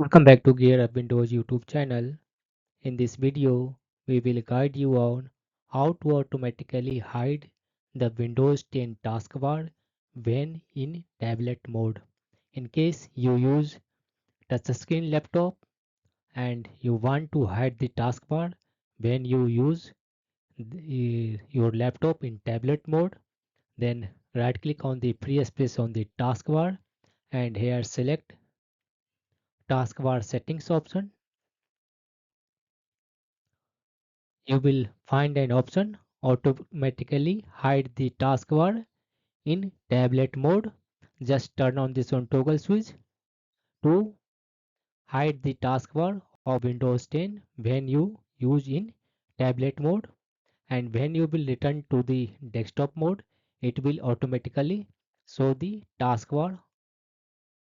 Welcome back to Gear Up Windows YouTube channel. In this video, we will guide you on how to automatically hide the Windows 10 taskbar when in tablet mode. In case you use touchscreen laptop and you want to hide the taskbar when you use your laptop in tablet mode, then right click on the free space on the taskbar and here select taskbar settings option. You will find an option automatically hide the taskbar in tablet mode. Just turn on this on toggle switch to hide the taskbar of Windows 10 when you use in tablet mode, and when you will return to the desktop mode it will automatically show the taskbar